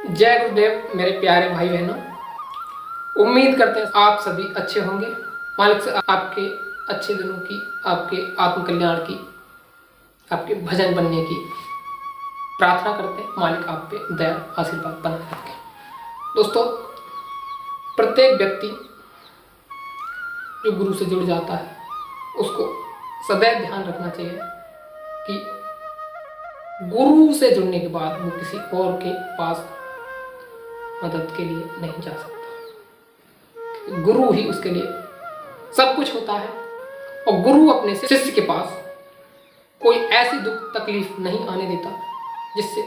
जय गुरुदेव मेरे प्यारे भाई बहनों। उम्मीद करते हैं आप सभी अच्छे होंगे। मालिक से आपके अच्छे दिनों की, आपके आत्म कल्याण की, आपके भजन बनने की प्रार्थना करते हैं। मालिक आप पे दया आशीर्वाद बनाए रखें। दोस्तों, प्रत्येक व्यक्ति जो गुरु से जुड़ जाता है उसको सदैव ध्यान रखना चाहिए कि गुरु से जुड़ने के बाद वो किसी और के पास मदद के लिए नहीं जा सकता। गुरु ही उसके लिए सब कुछ होता है और गुरु अपने शिष्य के पास कोई ऐसी दुख तकलीफ नहीं आने देता जिससे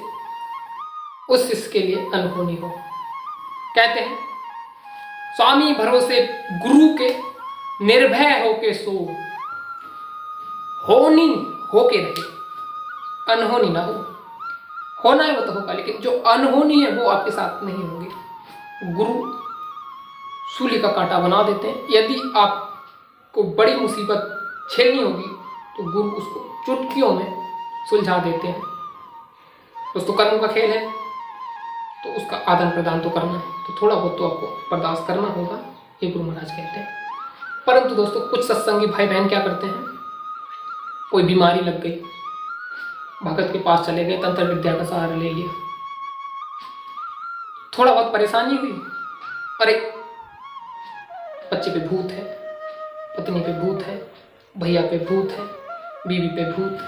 उस शिष्य के लिए अनहोनी हो। कहते हैं, स्वामी भरोसे गुरु के निर्भय होके सो, होनी होके रहे, अनहोनी ना हो। होना है वो तो होगा, लेकिन जो अनहोनी है वो आपके साथ नहीं होगी। गुरु सूली का कांटा बना देते हैं। यदि आपको बड़ी मुसीबत झेलनी होगी तो गुरु उसको चुटकियों में सुलझा देते हैं। दोस्तों, कर्म का खेल है तो उसका आदान प्रदान तो करना है, तो थोड़ा बहुत तो आपको बर्दाश्त करना होगा, ये गुरु महाराज कहते हैं। परंतु दोस्तों, कुछ सत्संगी भाई बहन क्या करते हैं, कोई बीमारी लग गई, भगत के पास चले गए, तंत्र विद्या का सहारा ले लिया, थोड़ा बहुत परेशानी हुई, अरे बच्चे पे भूत है, पत्नी पे भूत है, भैया पे भूत है, बीवी पे भूत,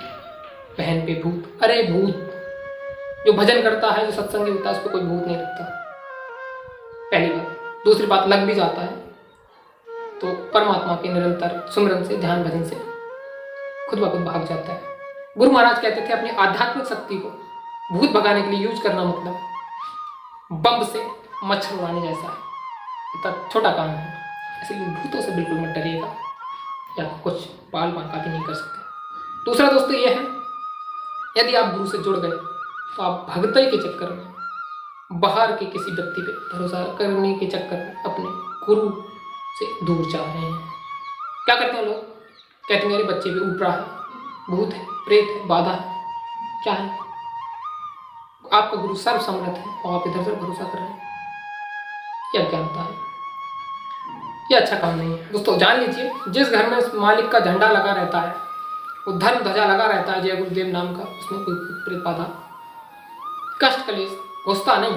बहन पे भूत। अरे भूत जो भजन करता है, जो सत्संगी होता है, उस पर कोई भूत नहीं लगता, पहली बात। दूसरी बात, लग भी जाता है तो परमात्मा के निरंतर सुमिरन से, ध्यान भजन से खुद ब खुद भाग जाता है। गुरु महाराज कहते थे, अपनी आध्यात्मिक शक्ति को भूत भगाने के लिए यूज करना मतलब बम से मच्छर उड़ाने जैसा है, इतना छोटा काम है। इसलिए भूतों से बिल्कुल मत डरिएगा, या कुछ पाल बांका भी नहीं कर सकते। दूसरा दोस्तों ये है, यदि आप गुरु से जुड़ गए तो आप भगतई के चक्कर में, बाहर के किसी व्यक्ति पे भरोसा करने के चक्कर में अपने गुरु से दूर जा रहे हैं। क्या करते हैं लोग, कहते हैं मेरे बच्चे पे ऊपरा है, भूत है, प्रेत है, बाधा है। क्या है, आपका गुरु सर्वसम्मत है और आप इधर उधर भरोसा कर रहे हैं। यह अज्ञानता है, यह अच्छा काम नहीं है। दोस्तों जान लीजिए, जिस घर में मालिक का झंडा लगा रहता है, वो धर्म ध्वजा लगा रहता है जय गुरुदेव नाम का, उसमें कोई प्रेत बाधा कष्ट कलेश घुसता नहीं।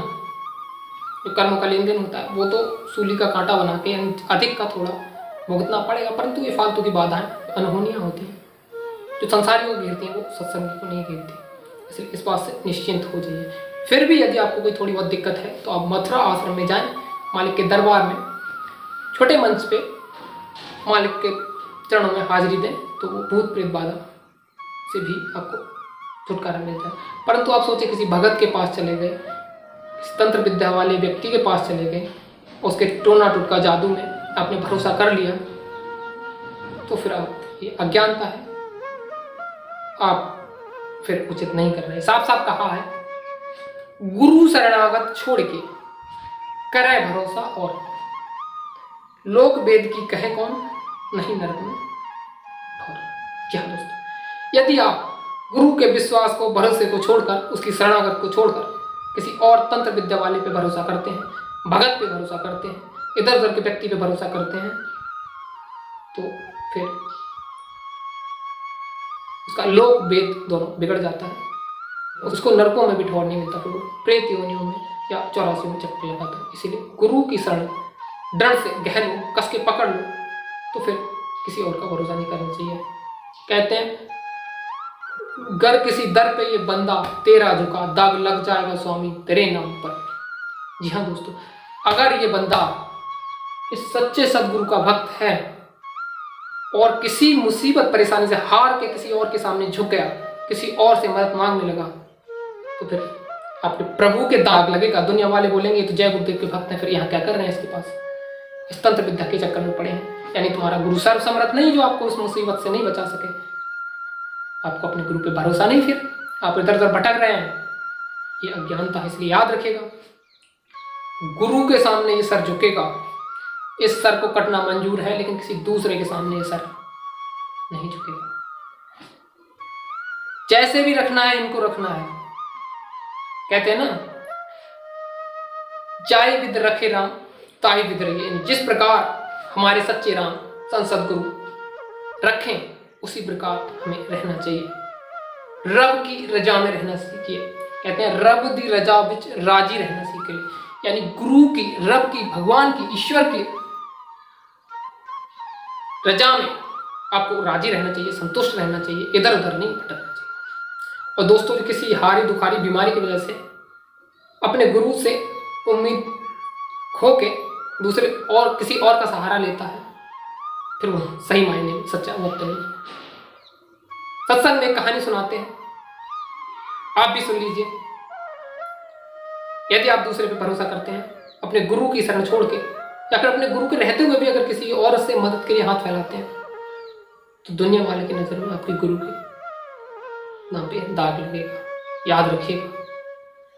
जो कर्म का लेन देन होता है वो तो सूली का कांटा बना के अधिक का थोड़ा भुगतना पड़ेगा, परंतु ये फालतू की बाधाएं, अनहोनियां होती हैं जो संसारियों को घेरती हैं, वो सत्संगी को नहीं घेरती। इसलिए इस बात से निश्चिंत हो जाइए। फिर भी यदि आपको कोई थोड़ी बहुत दिक्कत है तो आप मथुरा आश्रम में जाएं, मालिक के दरबार में छोटे मंच पे मालिक के चरणों में हाजिरी दें, तो वो भूत प्रेत बाधा से भी आपको छुटकारा मिलता है। परंतु आप सोचे किसी भगत के पास चले गए, किसी तंत्र विद्या वाले व्यक्ति के पास चले गए, उसके टोना टुटका जादू में आपने भरोसा कर लिया, तो फिर आप ये अज्ञानता है, आप फिर उचित नहीं कर रहे। साफ साफ कहा है, गुरु शरणागत छोड़ के करे भरोसा और लोक वेद की कहे कौन, नहीं नरक में ठोर। क्या दोस्तों, यदि आप गुरु के विश्वास को, भरोसे को छोड़कर, उसकी शरणागत को छोड़कर किसी और तंत्र विद्या वाले पे भरोसा करते हैं, भगत पे भरोसा करते हैं, इधर उधर के व्यक्ति पे भरोसा करते हैं, तो फिर उसका लोक वेद दोनों बिगड़ जाता है। उसको नरकों में भी ठौर नहीं मिलता, फिर वो प्रेत योनियों में या 84 में चक्कर लगाता है। इसीलिए गुरु की शरण दृढ़ से गहर लो, कस के पकड़ लो, तो फिर किसी और का भरोसा नहीं करना चाहिए। कहते हैं, गर किसी दर पे ये बंदा तेरा झुका, दाग लग जाएगा स्वामी तेरे नाम पर। जी हाँ दोस्तों, अगर ये बंदा इस सच्चे सदगुरु का भक्त है और किसी मुसीबत परेशानी से हार के किसी और के सामने झुक गया, किसी और से मदद मांगने लगा, तो फिर आपके प्रभु के दाग लगेगा। दुनिया वाले बोलेंगे तो जय गुरुदेव के भक्त हैं, फिर यहाँ क्या कर रहे हैं इसके पास, इस तंत्र विद्या के चक्कर में पड़े हैं। यानी तुम्हारा गुरु सर्वसमर्थ नहीं, जो आपको उस मुसीबत से नहीं बचा सके। आपको अपने गुरु पे भरोसा नहीं, फिर आप इधर उधर भटक रहे हैं, ये अज्ञानता है। इसलिए याद रखिएगा, गुरु के सामने ये सर झुकेगा, इस सर को कटना मंजूर है, लेकिन किसी दूसरे के सामने ये सर नहीं झुकेगा। जैसे भी रखना है इनको रखना है। कहते हैं ना, जाय विद रखे राम ताहि विद रहिए। यानी जिस प्रकार हमारे सच्चे राम संसद गुरु रखें उसी प्रकार हमें रहना चाहिए। रब की रजा में रहना सीखिए। कहते हैं रब दी रजा विच राजी रहना सीख ले। यानी गुरु की, रब की, भगवान की, ईश्वर की रजा में आपको राजी रहना चाहिए, संतुष्ट रहना चाहिए, इधर उधर नहीं भटकना चाहिए। और दोस्तों, जो किसी हारी दुखारी बीमारी की वजह से अपने गुरु से उम्मीद खो के दूसरे और किसी और का सहारा लेता है, फिर वो सही मायने में सच्चा भक्त नहीं। सत्संग में कहानी सुनाते हैं, आप भी सुन लीजिए। यदि आप दूसरे पे भरोसा करते हैं, अपने गुरु की शरण छोड़ के या फिर अपने गुरु के रहते हुए भी अगर किसी और से मदद के लिए हाथ फैलाते हैं, तो दुनिया वाले की नजर में आपके गुरु के नाम पे दाग लगेगा। याद रखिएगा,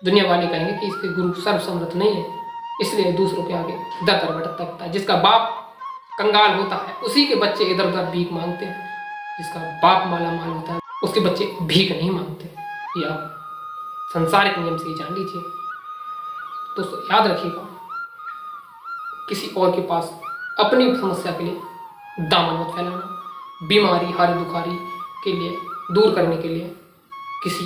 दुनिया वाले कहेंगे कि इसके गुरु सर्वसम्मत नहीं है, इसलिए दूसरों के आगे दर दर भटकता रहता है। जिसका बाप कंगाल होता है उसी के बच्चे इधर उधर भीख मांगते हैं, जिसका बाप माला माल होता है उसके बच्चे भीख नहीं मांगते। ये आप संसारिक नियम से ही जान लीजिए। दोस्तों याद रखिएगा, किसी और के पास अपनी समस्या के लिए दामन मत फैलाना। बीमारी हारी दुखारी के लिए दूर करने के लिए किसी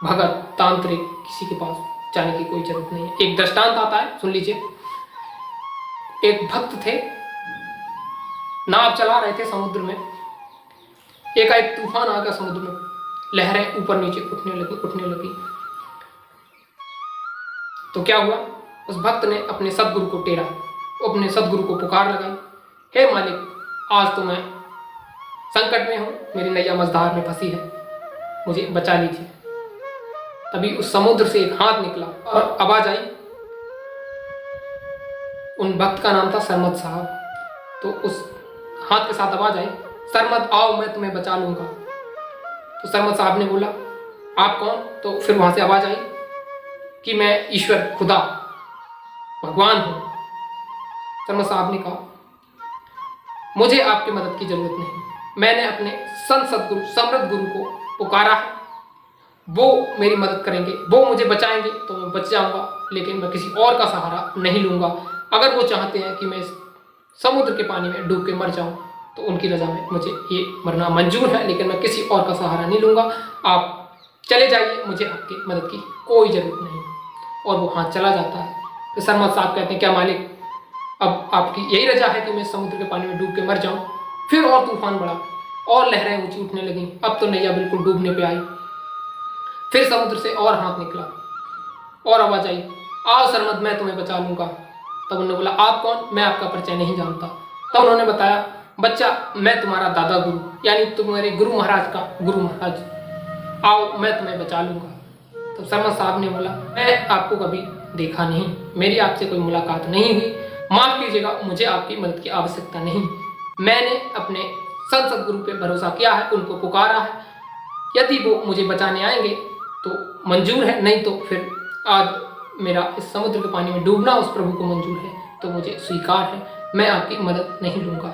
भगत तांत्रिक किसी के पास जाने की कोई जरूरत नहीं है। एक दृष्टांत आता है, सुन लीजिए। एक भक्त थे, नाव चला रहे थे समुद्र में। एक तूफान आ गया समुद्र में, लहरें ऊपर नीचे उठने लगी। तो क्या हुआ, उस भक्त ने अपने सदगुरु को टेरा, अपने सदगुरु को पुकार लगाई, हे मालिक, आज तो मैं संकट में हूं, मेरी नैया मझधार में फंसी है, मुझे बचा लीजिए। तभी उस समुद्र से एक हाथ निकला और आवाज आई। उन भक्त का नाम था सरमद साहब। तो उस हाथ के साथ आवाज आई, सरमद आओ, मैं तुम्हें बचा लूंगा। तो सरमद साहब ने बोला, आप कौन? तो फिर वहां से आवाज आई कि मैं ईश्वर, खुदा, भगवान हूं। सरमद साहब ने कहा, मुझे आपकी मदद की जरूरत नहीं, मैंने अपने संत सदगुरु समृद्ध गुरु को पुकारा है, वो मेरी मदद करेंगे, वो मुझे बचाएंगे तो मैं बच जाऊंगा, लेकिन मैं किसी और का सहारा नहीं लूंगा। अगर वो चाहते हैं कि मैं इस समुद्र के पानी में डूब के मर जाऊं तो उनकी रजा में मुझे ये मरना मंजूर है, लेकिन मैं किसी और का सहारा नहीं लूंगा। आप चले जाइए, मुझे आपकी मदद की कोई जरूरत नहीं। और वो हाथ चला जाता है। तो सरमद साहब कहते हैं, क्या मालिक, अब आपकी यही रजा है कि मैं समुद्र के पानी में डूब के मर जाऊं? फिर और तूफान बढ़ा और लहरें ऊंची उठने लगी। अब तो नैया बिल्कुल डूबने पे आई। फिर समुद्र से और हाथ निकला और आवाज आई, आओ सरमद, मैं तुम्हें बचा लूंगा। तब उन्होंने बोला, आप कौन? मैं आपका परिचय नहीं जानता। तब उन्होंने बताया, बच्चा, मैं तुम्हारा दादा गुरु, यानी तुम्हारे गुरु महाराज का गुरु महाराज, आओ मैं तुम्हें बचा लूंगा। तो सरमद साहब ने बोला, मैं आपको कभी देखा नहीं, मेरी आपसे कोई मुलाकात नहीं हुई, माफ कीजिएगा, मुझे आपकी मदद की आवश्यकता नहीं। मैंने अपने संत सदगुरु पे भरोसा किया है, उनको पुकारा है, यदि वो मुझे बचाने आएंगे तो मंजूर है, नहीं तो फिर आज मेरा इस समुद्र के पानी में डूबना उस प्रभु को मंजूर है, तो मुझे स्वीकार है, मैं आपकी मदद नहीं लूंगा।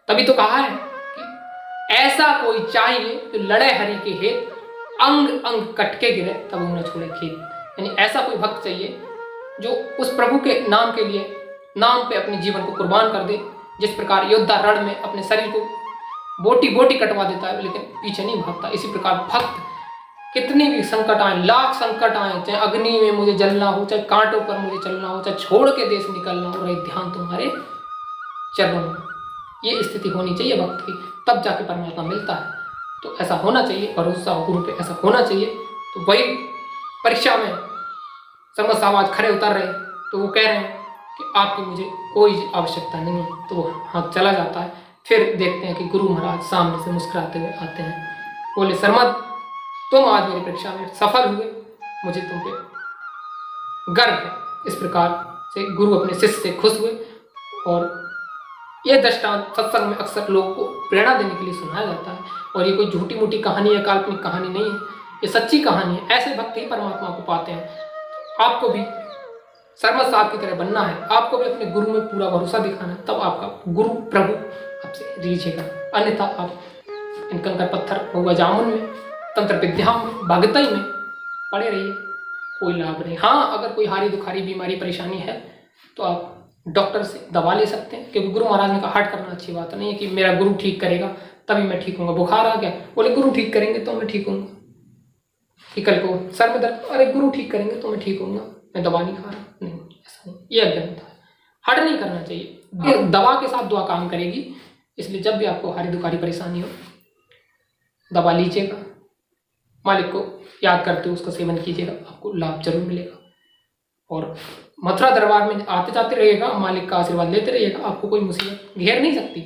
तभी तो कहा है कि ऐसा कोई चाहिए जो लड़े हरि के हेत, अंग अंग कटके गिरे तब न छोड़े खेत। यानी ऐसा कोई भक्त चाहिए जो उस प्रभु के नाम के लिए, नाम पे अपने जीवन को कुर्बान कर दे। जिस प्रकार योद्धा रण में अपने शरीर को बोटी बोटी कटवा देता है लेकिन पीछे नहीं भागता, इसी प्रकार भक्त कितनी भी संकट आए, लाख संकट आए, चाहे अग्नि में मुझे जलना हो, चाहे कांटों पर मुझे चलना हो, चाहे छोड़ के देश निकलना हो, रहे ध्यान तुम्हारे चरणों में। ये स्थिति होनी चाहिए भक्त की, तब जाके परमात्मा मिलता है। तो ऐसा होना चाहिए, भरोसा गुरु पे ऐसा होना चाहिए। तो वही परीक्षा में सरमद साहब आज खड़े उतर रहे, तो वो कह रहे हैं कि आपकी मुझे कोई आवश्यकता नहीं है। तो वो हाथ चला जाता है। फिर देखते हैं कि गुरु महाराज सामने से मुस्कुराते हुए आते हैं, बोले, सरमद, तुम आज मेरी परीक्षा में सफल हुए, मुझे तुम पे गर्व है। इस प्रकार से गुरु अपने शिष्य से खुश हुए। और यह दृष्टांत सत्संग में अक्सर लोगों को प्रेरणा देने के लिए सुनाया जाता है। और ये कोई झूठी मूठी कहानी या काल्पनिक कहानी नहीं है, ये सच्ची कहानी है। ऐसे भक्त ही परमात्मा को पाते हैं। आपको भी सरमद साहब की तरह बनना है, आपको भी अपने गुरु में पूरा भरोसा दिखाना है, तब आपका गुरु प्रभु आपसे रीझेगा। अन्यथा आप इन कंकर पत्थर, बहुआ जामुन में, तंत्र विद्याओं में, भागताई में पड़े रहिए। कोई लाभ नहीं। हाँ, अगर कोई हारी दुखारी बीमारी परेशानी है तो आप डॉक्टर से दवा ले सकते हैं, क्योंकि गुरु महाराज ने कहा हट करना अच्छी बात नहीं है कि मेरा गुरु ठीक करेगा तभी मैं ठीक होऊंगा। बुखार आ गया, बोले गुरु ठीक करेंगे तो मैं ठीक होऊंगा। कि कल को सर में दर्द, अरे गुरु ठीक करेंगे तो मैं ठीक होऊंगा, मैं दवा नहीं खा रहा। नहीं, ऐसा नहीं, ये अज्ञानता है। हट नहीं करना चाहिए, दवा के साथ दुआ काम करेगी। इसलिए जब भी आपको हारी दुखारी परेशानी हो, दवा लीजिएगा, मालिक को याद करते हुए उसका सेवन कीजिएगा, आपको लाभ जरूर मिलेगा। और मथुरा दरबार में आते जाते रहिएगा, मालिक का आशीर्वाद लेते रहिएगा, आपको कोई मुसीबत घेर नहीं सकती।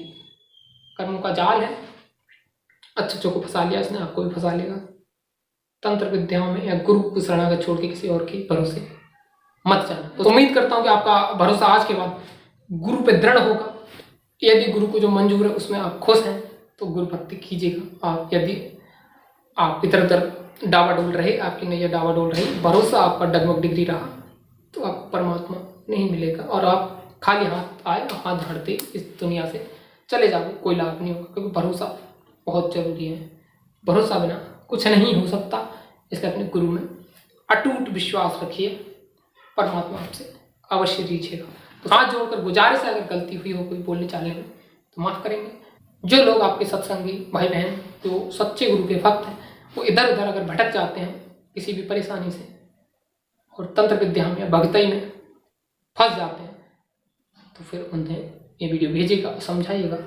कर्मों का जाल है, अच्छों को फंसा लिया इसने, आपको भी फंसा लेगा। तंत्र विद्याओं में या गुरु को शरणागत छोड़ के किसी और के भरोसे मत जाना। तो उम्मीद करता हूँ कि आपका भरोसा आज के बाद गुरु पे दृढ़ होगा। यदि गुरु को जो मंजूर है उसमें आप खुश हैं तो गुरु भक्ति कीजिएगा। आप यदि आप इधर उधर डावाडोल रहे, आपकी नैया डावाडोल रही, भरोसा आपका डगमग डिग्री रहा, तो आपको परमात्मा नहीं मिलेगा और आप खाली हाथ आए, हाथ झाड़ते इस दुनिया से चले जाओ, कोई लाभ नहीं होगा। क्योंकि भरोसा बहुत जरूरी है, भरोसा बिना कुछ नहीं हो सकता। इसलिए अपने गुरु में अटूट विश्वास रखिए, परमात्मा आपसे अवश्य रीझेगा। तो हाथ जोड़कर गुजारिश है, अगर गलती हुई हो कोई बोलने चालने में तो माफ़ करेंगे। जो लोग आपके सत्संगी भाई बहन जो सच्चे गुरु के भक्त हैं, वो इधर उधर अगर भटक जाते हैं किसी भी परेशानी से और तंत्र विद्या में या भक्ति में फंस जाते हैं, तो फिर उन्हें ये वीडियो भेजिएगा, समझाइएगा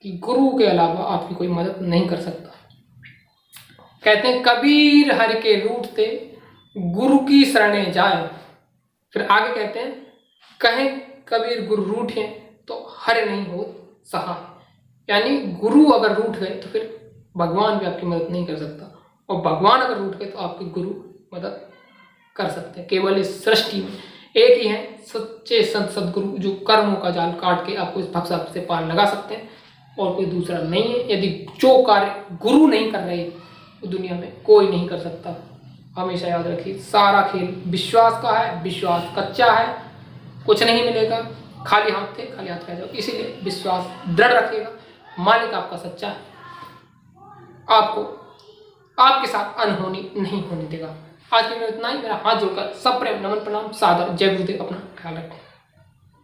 कि गुरु के अलावा आपकी कोई मदद नहीं कर सकता। कहते हैं कबीर हरि के रूठते गुरु की शरणे जाए। फिर आगे कहते हैं कहें कबीर गुरु रूठे तो हरि नहीं हो सहाय। यानी गुरु अगर रूठ गए तो फिर भगवान भी आपकी मदद नहीं कर सकता, और भगवान अगर रूठ गए तो आपके गुरु मदद कर सकते हैं। केवल इस सृष्टि में एक ही है सच्चे संत सदगुरु जो कर्मों का जाल काट के आपको इस भक्ति से पार लगा सकते हैं, और कोई दूसरा नहीं है। यदि जो कार्य गुरु नहीं कर रहे वो दुनिया में कोई नहीं कर सकता। हमेशा याद रखिए, सारा खेल विश्वास का है, विश्वास कच्चा है, कुछ नहीं मिलेगा। खाली हाथ थे, खाली हाथ रह जाओ। इसीलिए विश्वास दृढ़ रखिएगा, मालिक आपका सच्चा है, आपको आपके साथ अनहोनी नहीं होने देगा। आज के लिए इतना ही। मेरा हाथ जोड़कर सब प्रेम नमन प्रणाम सादर। जय गुरुदेव। अपना ख्याल रखें।